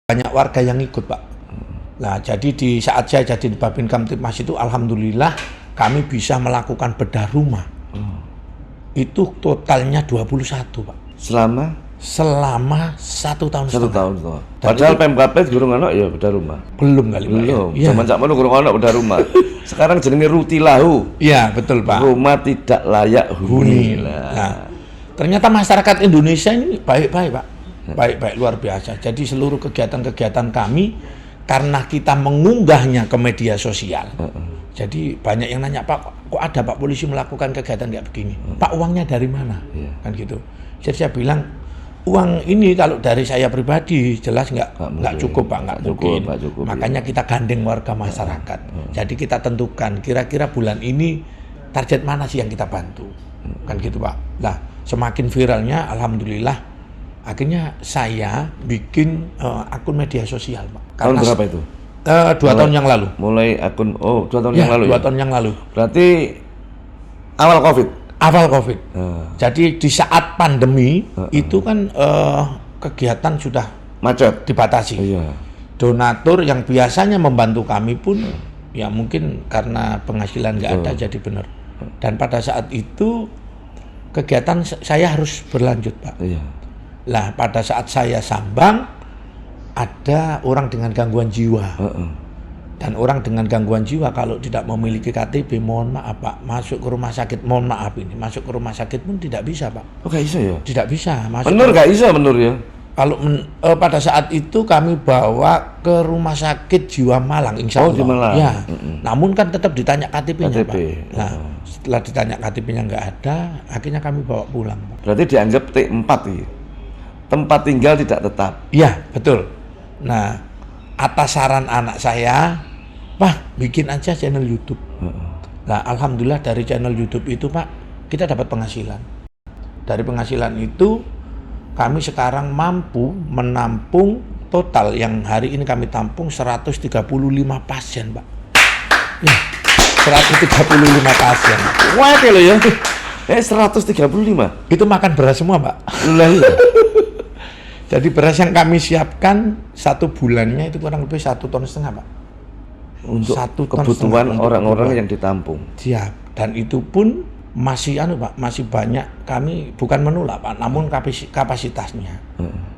banyak warga yang ikut, Pak. Nah, jadi di saat saya jadi di Babin Kamtipmas itu, alhamdulillah kami bisa melakukan bedah rumah. Itu totalnya 21, Pak. Selama 1 tahun setengah. 1 tahun toh. Padahal Pemkab gurung ana ya bedah rumah. Belum kali, Pak. Belum. Ya. Zaman sakmono gurung ana bedah rumah. Sekarang jenenge Rutilahu. Iya, betul, Pak. Rumah tidak layak huni. Nah, ternyata masyarakat Indonesia ini baik-baik, Pak. Baik-baik, luar biasa. Jadi seluruh kegiatan-kegiatan kami, karena kita mengunggahnya ke media sosial. Jadi banyak yang nanya, Pak, kok ada Pak polisi melakukan kegiatan kayak begini? Pak, uangnya dari mana? Kan gitu. Jadi saya bilang, uang ini kalau dari saya pribadi jelas nggak cukup, Pak, nggak mungkin. Cukup, makanya kita gandeng warga masyarakat. Jadi kita tentukan kira-kira bulan ini target mana sih yang kita bantu, kan gitu, Pak. Nah, semakin viralnya, alhamdulillah, akhirnya saya bikin akun media sosial, Pak. Tahun berapa itu? 2 tahun yang lalu. Mulai akun, 2 tahun yang lalu 2 ya? tahun yang lalu. Berarti awal COVID? Awal COVID. Jadi di saat pandemi, itu kan kegiatan sudah Macet? dibatasi. Iya. Donatur yang biasanya membantu kami pun, ya mungkin karena penghasilan nggak ada, jadi benar. Dan pada saat itu, kegiatan saya harus berlanjut, Pak. Iya. Lah, pada saat saya sambang, ada orang dengan gangguan jiwa. Dan orang dengan gangguan jiwa kalau tidak memiliki KTP, mohon maaf, Pak, masuk ke rumah sakit, mohon maaf ini, masuk ke rumah sakit pun tidak bisa, Pak. Oh, gak bisa ya? Tidak bisa. Masuk Bener gak bisa, bener ya? Kalau pada saat itu kami bawa ke rumah sakit jiwa Malang, insya Allah. Oh, di Malang. Ya. Namun kan tetap ditanya KTP-nya, KTP. Pak. Nah, setelah ditanya KTP-nya nggak ada, akhirnya kami bawa pulang, Pak. Berarti dianggap T4 ya? Tempat tinggal tidak tetap. Iya, betul. Nah, atas saran anak saya, Pak, bikin aja channel YouTube. Nah, alhamdulillah dari channel YouTube itu, Pak, kita dapat penghasilan. Dari penghasilan itu, kami sekarang mampu menampung total yang hari ini kami tampung 135 pasien, Pak. Ya, 135 pasien. Wah, lo ya. 135. Itu makan beras semua, Pak. Lah iya. Jadi beras yang kami siapkan 1 bulannya itu kurang lebih 1,5 ton, Pak. Untuk 1,5 kebutuhan ton orang-orang yang ditampung. Siap. Dan itu pun masih Pak, masih banyak kami bukan menolak, Pak, namun kapasitasnya.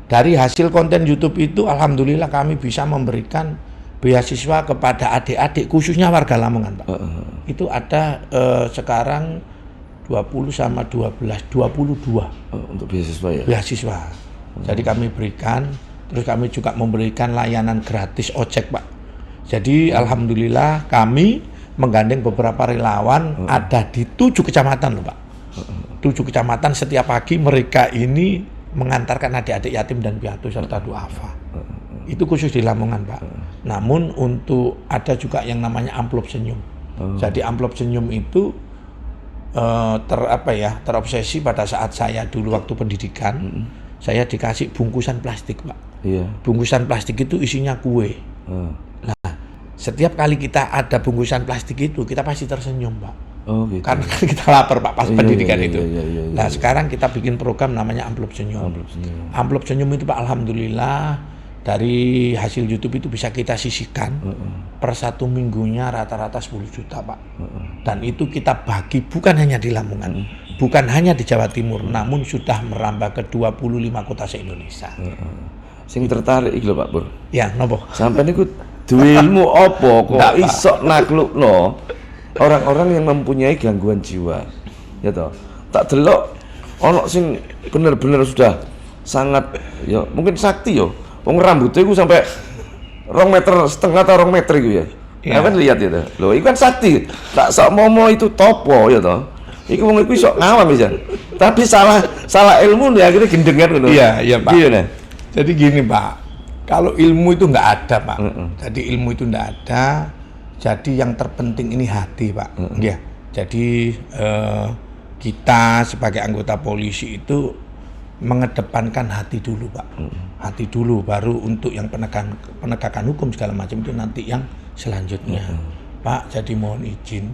Dari hasil konten YouTube itu, alhamdulillah kami bisa memberikan beasiswa kepada adik-adik, khususnya warga Lamongan, Pak. Itu ada sekarang 20 sama 12, 22 untuk beasiswa ya? Beasiswa. Jadi kami berikan, terus kami juga memberikan layanan gratis ojek, Pak. Jadi alhamdulillah kami menggandeng beberapa relawan, ada di 7 kecamatan loh, Pak. 7 kecamatan, setiap pagi mereka ini mengantarkan adik-adik yatim dan piatu serta duafa. Itu khusus di Lamongan, Pak. Namun untuk ada juga yang namanya amplop senyum. Jadi amplop senyum itu terobsesi pada saat saya dulu waktu pendidikan. Saya dikasih bungkusan plastik, Pak. Iya. Bungkusan plastik itu isinya kue. Nah, setiap kali kita ada bungkusan plastik itu, kita pasti tersenyum, Pak. Oh, gitu. Karena kita lapar, Pak, pas pendidikan itu. Iya, Nah, sekarang kita bikin program namanya Amplop Senyum. Amplop Senyum itu, Pak, alhamdulillah dari hasil YouTube itu bisa kita sisihkan per 1 minggunya rata-rata 10 juta, Pak. Dan itu kita bagi bukan hanya di Lamongan, bukan hanya di Jawa Timur, namun sudah merambah ke 25 kota se-Indonesia. Sing tertarik iki lho, Pak Pur. Ya, nopo? Sampai niku duwe ilmu apa kok iso naklukno orang-orang yang mempunyai gangguan jiwa. Ya toh. Tak delok ono sing bener-bener sudah sangat ya mungkin sakti yo. Wong rambutnya iku sampai 2,5 meter atau 2 meter iku ya. Ya kan lihat ya. Loh, iku kan sakti. Tak sok momo itu topo ya toh. Iku wong iku iso ngawam bisa. Tapi salah ilmu ya akhirnya gendengan ngono. Iya, Pak. Iya nah. Jadi gini, Pak. Kalau ilmu itu nggak ada, Pak. Jadi ilmu itu nggak ada. Jadi yang terpenting ini hati, Pak. Ya. Jadi kita sebagai anggota polisi itu mengedepankan hati dulu, Pak. Hati dulu, baru untuk yang penegakan hukum segala macam itu nanti yang selanjutnya. Pak, jadi mohon izin.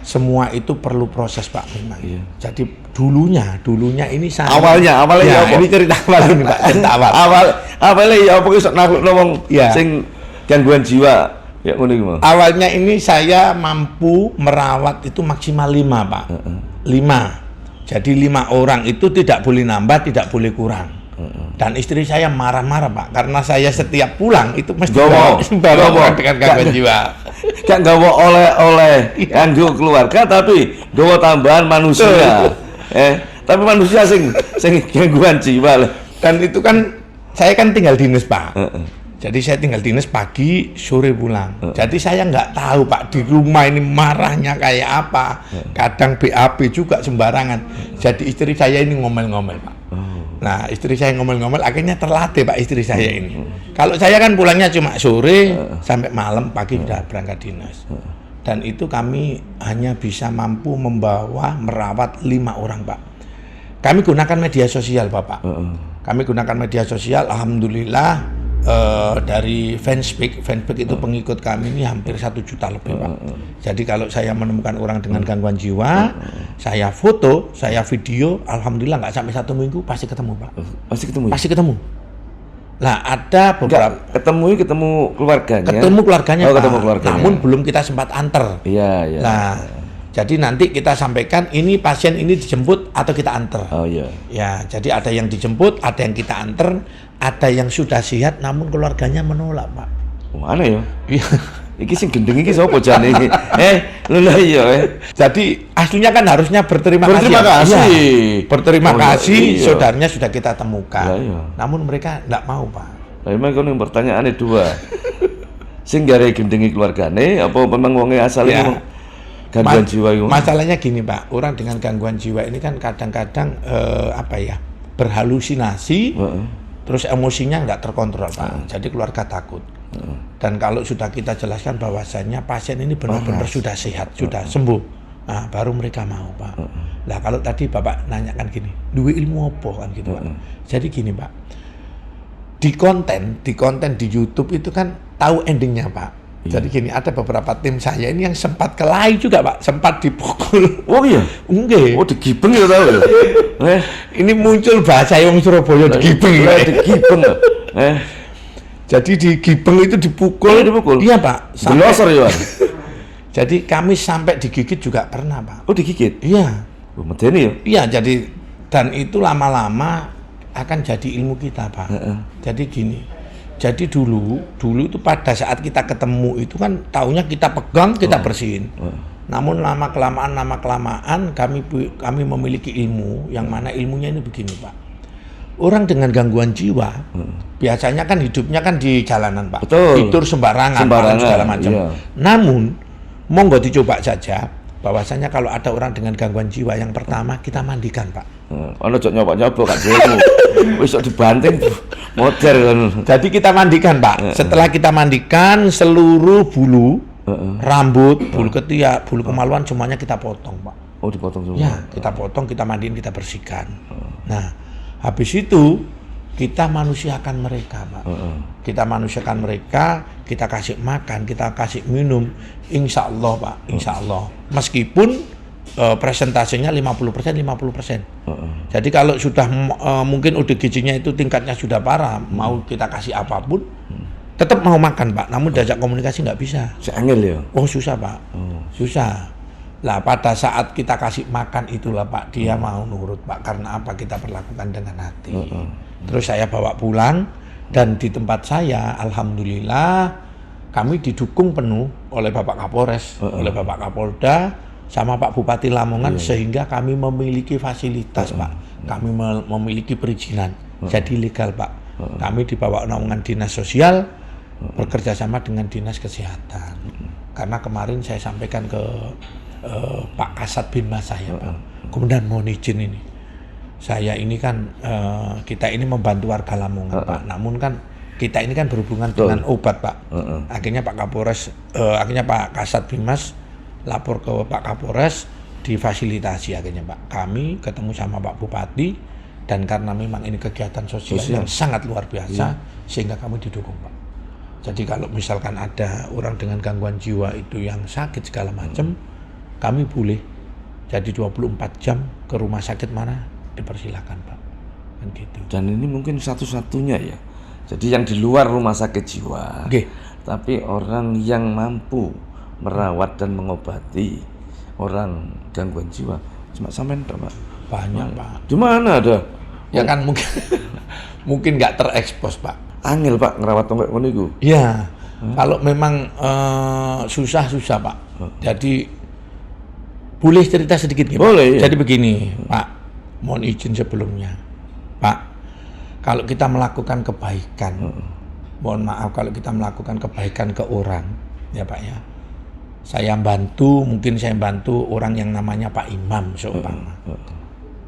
Semua itu perlu proses, Pak, memang. Jadi Dulunya ini saya Awalnya ya, apa? ini cerita awal ini Pak, cerita awal. Awalnya ya apa iso naklukno wong Ya. sing gangguan jiwa. Ya ngono iki, Mas. Awalnya ini saya mampu merawat itu maksimal 5 Pak. 5. Jadi 5 orang itu tidak boleh nambah, tidak boleh kurang. Dan istri saya marah-marah Pak, karena saya setiap pulang itu mesti bawa orang dengan gangguan jiwa. Gak gawa oleh-oleh kanggo keluarga tapi gawa tambahan manusia. Tapi manusia sing gangguan jiwa lah. Dan itu kan saya kan tinggal dinas Pak. Jadi saya tinggal dinas pagi, sore pulang. Jadi saya nggak tahu Pak di rumah ini marahnya kayak apa. Kadang BAB juga sembarangan. Jadi istri saya ini ngomel-ngomel Pak. Nah istri saya ngomel-ngomel, akhirnya terlatih Pak istri saya ini. Kalau saya kan pulangnya cuma sore sampai malam, pagi sudah berangkat dinas. Dan itu kami hanya bisa mampu merawat 5 orang Pak. Kami gunakan media sosial Bapak. Kami gunakan media sosial, alhamdulillah dari Fanspeak itu pengikut kami ini hampir 1 juta lebih Pak. Jadi kalau saya menemukan orang dengan gangguan jiwa, saya foto, saya video, alhamdulillah nggak sampai 1 minggu pasti ketemu Pak. Pasti ketemu. Pasti ketemu. Nah ada beberapa ketemu keluarganya. Ketemu keluarganya Pak. Ketemu keluarganya. Namun belum kita sempat anter. Iya. Nah, jadi nanti kita sampaikan ini pasien ini dijemput atau kita anter. Oh iya. Ya, jadi ada yang dijemput, ada yang kita anter, ada yang sudah sehat namun keluarganya menolak, Pak. Oh, aneh ya. Iki sing gendeng iki sapa jane iki? Lho iya. Jadi aslinya kan harusnya berterima kasih. Kasih. Ya, berterima kasih, iya. saudaranya sudah kita temukan. Iya. Namun mereka enggak mau, Pak. Lah memang kono pertanyaane 2. Sing gare gendengi keluargane apa memang wonge asale Ya. gangguan jiwa itu? Masalahnya gini Pak, orang dengan gangguan jiwa ini kan kadang-kadang berhalusinasi, terus emosinya nggak terkontrol Pak. Jadi keluarga takut. Dan kalau sudah kita jelaskan bahwasannya pasien ini benar-benar sudah sehat, sudah sembuh, nah, baru mereka mau Pak. Lah kalau tadi Bapak nanyakan gini, duwe ilmu apa kan gitu Pak. Jadi gini Pak, di konten di YouTube itu kan tahu endingnya Pak. Jadi gini, ada beberapa tim saya ini yang sempat kelahi juga Pak, sempat dipukul. Oh iya? Enggak. Oh digibeng ya tahu ya? Ini muncul bahasa yang Surabaya digibeng. Digibeng. Jadi di Gibeng itu dipukul. Iya Pak. Belosor ya. Jadi kami sampai digigit juga pernah Pak. Oh digigit? Iya. Oh medeni ya? Iya, jadi dan itu lama-lama akan jadi ilmu kita Pak. Jadi gini. Jadi dulu itu pada saat kita ketemu itu kan taunya kita pegang, kita bersihin. Namun lama kelamaan kami memiliki ilmu yang mana ilmunya ini begini Pak. Orang dengan gangguan jiwa biasanya kan hidupnya kan di jalanan Pak. Betul. Tidur sembarangan segala macam. Iya. Namun monggo dicoba saja bahwasanya kalau ada orang dengan gangguan jiwa yang pertama kita mandikan Pak. Ono cok nyoba-nyoba gak dhewe. Wis sok dibanting modern. Jadi kita mandikan Pak. Setelah kita mandikan seluruh bulu, rambut, bulu ketiak, bulu kemaluan semuanya kita potong Pak. Oh dipotong semua. Ya, kita potong, kita mandiin, kita bersihkan. Nah, habis itu kita manusiakan mereka Pak. Kita manusiakan mereka, kita kasih makan, kita kasih minum. Insya Allah Pak, insya Allah. Meskipun presentasenya 50%. Jadi kalau sudah mungkin ODGJ-nya itu tingkatnya sudah parah, mau kita kasih apapun, tetap mau makan Pak. Namun diajak komunikasi nggak bisa. Seangel ya? Oh susah Pak, susah. Lah pada saat kita kasih makan itulah Pak, dia mau nurut Pak. Karena apa? Kita perlakukan dengan hati. Terus saya bawa pulang dan di tempat saya, alhamdulillah kami didukung penuh oleh Bapak Kapolres, oleh Bapak Kapolda, sama Pak Bupati Lamongan, sehingga kami memiliki fasilitas Pak. Kami memiliki perizinan, jadi legal Pak. Kami di bawah naungan Dinas Sosial bekerja sama dengan Dinas Kesehatan. Karena kemarin saya sampaikan ke Pak Kasat Binmas saya Pak, kemudian mohon izin ini. Saya ini kan kita ini membantu warga Lamongan Pak. Namun kan kita ini kan berhubungan dengan obat Pak. Akhirnya Pak Kapolres, akhirnya Pak Kasat Binmas lapor ke Pak Kapolres, difasilitasi akhirnya Pak. Kami ketemu sama Pak Bupati dan karena memang ini kegiatan sosial yang sangat luar biasa, sehingga kami didukung Pak. Jadi kalau misalkan ada orang dengan gangguan jiwa itu yang sakit segala macam, kami boleh Jadi 24 jam ke rumah sakit mana dipersilakan, Pak. Kan gitu. Dan ini mungkin satu-satunya ya. Jadi yang di luar rumah sakit jiwa. Oke. Tapi orang yang mampu merawat dan mengobati orang gangguan jiwa cuma sampean tok, Pak. Banyak, Pak. Di mana ada? Ya kan mungkin mungkin nggak terekspos, Pak. Angel, Pak, ngerawat tongkek ngono iku. Iya. Kalau memang susah, Pak. Jadi boleh cerita sedikit nggak, Pak? Boleh, iya. Jadi begini, Pak. Mohon izin sebelumnya, Pak. Kalau kita melakukan kebaikan, mohon maaf kalau kita melakukan kebaikan ke orang, ya Pak ya. Saya mungkin saya bantu orang yang namanya Pak Imam seumpama.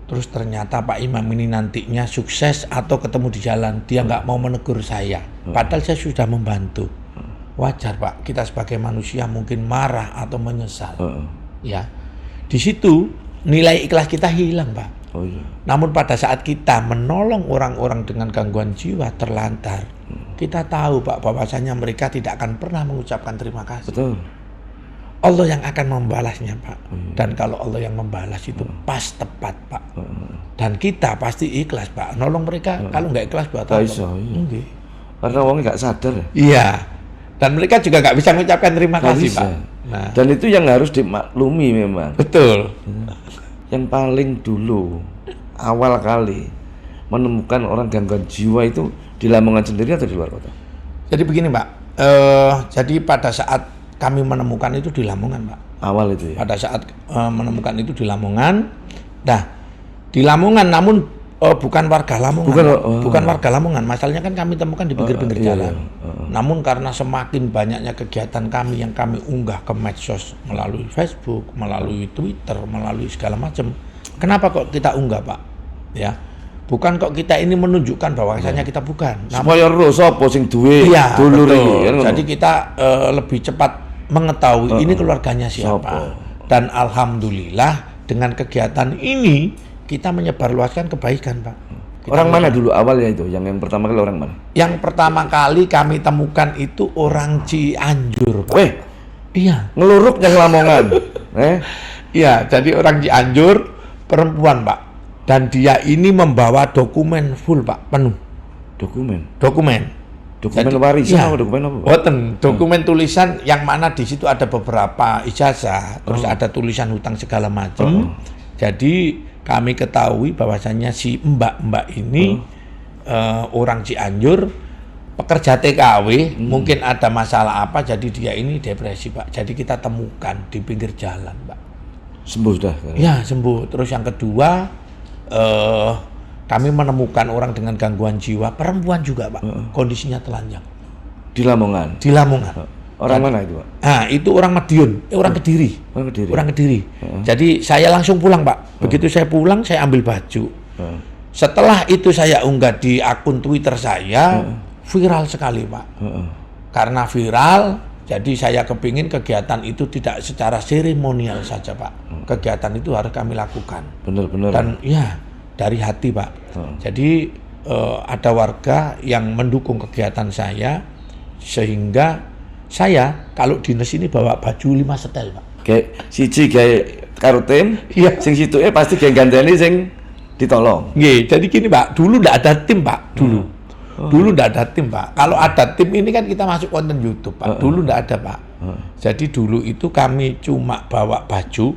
Terus ternyata Pak Imam ini nantinya sukses atau ketemu di jalan, dia nggak mau menegur saya. Padahal saya sudah membantu. Wajar, Pak, kita sebagai manusia mungkin marah atau menyesal. Ya, di situ nilai ikhlas kita hilang, Pak. Oh iya. Namun pada saat kita menolong orang-orang dengan gangguan jiwa terlantar, kita tahu, Pak, bahwasanya mereka tidak akan pernah mengucapkan terima kasih. Betul. Allah yang akan membalasnya, Pak. Dan kalau Allah yang membalas itu pas tepat, Pak. Dan kita pasti ikhlas, Pak. Nolong mereka kalau nggak ikhlas buat apa? Iso, iya. Nggih. Karena orangnya nggak sadar ya. Iya. Dan mereka juga nggak bisa mengucapkan terima Nggak kasih, bisa. Pak. Nah, Dan itu yang harus dimaklumi memang. betul. Yang paling dulu awal kali menemukan orang gangguan jiwa itu di Lamongan sendiri atau di luar kota? Jadi begini, Pak. Jadi pada saat kami menemukan itu di Lamongan, Pak. Awal itu ya. Pada saat menemukan itu di Lamongan. Nah, di Lamongan namun bukan warga Lamongan. Bukan warga Lamongan. Masalahnya kan kami temukan di pinggir-pinggir jalan. Namun karena semakin banyaknya kegiatan kami yang kami unggah ke medsos melalui Facebook, melalui Twitter, melalui segala macam. Kenapa kok kita unggah, Pak? Ya. Bukan kok kita ini menunjukkan bahwasanya kita bukan. Supaya roh sapa sing duwe Iya, dulur betul. iki, kan ngono. Jadi kita lebih cepat mengetahui ini keluarganya siapa. Dan alhamdulillah dengan kegiatan ini kita menyebarluaskan kebaikan, Pak. Orang mana dulu awalnya itu? Yang pertama kali orang mana? Yang pertama kali kami temukan itu orang Cianjur, Pak. Weh, Iya. ngeluruk yang Lamongan. Iya, jadi orang Cianjur perempuan, Pak. Dan dia ini membawa dokumen full, Pak, penuh. Dokumen Jadi, warisan iya. atau dokumen apa, Pak? Dokumen tulisan yang mana di situ ada beberapa ijazah, terus ada tulisan hutang segala macam. Jadi kami ketahui bahwasannya si mbak ini orang Cianjur, pekerja TKW, mungkin ada masalah apa, jadi dia ini depresi, Pak. Jadi kita temukan di pinggir jalan, Pak. Sembuh sudah. Ya, sembuh. Terus yang kedua, kami menemukan orang dengan gangguan jiwa, perempuan juga, Pak. Kondisinya telanjang. Di Lamongan. Di Lamongan. Orang mana itu, Pak? Nah, itu orang Madiun, orang Kediri. Orang Kediri. Jadi saya langsung pulang, Pak. Begitu saya pulang, saya ambil baju. Setelah itu saya unggah di akun Twitter saya, viral sekali, Pak. Karena viral, jadi saya kepingin kegiatan itu tidak secara seremonial saja, Pak. Kegiatan itu harus kami lakukan. Benar-benar. Dan ya, dari hati, Pak. Jadi ada warga yang mendukung kegiatan saya, sehingga saya kalau dinas ini bawa baju 5 setel, Pak. Kayak siji kayak karo tim, Iya. sing situke pasti kayak ganteni sing ditolong. Nggih, jadi gini, Pak, dulu ndak ada tim, Pak, dulu. Dulu ndak ada tim, Pak. Kalau ada tim ini kan kita masuk konten YouTube, Pak. Dulu ndak ada, Pak. Jadi dulu itu kami cuma bawa baju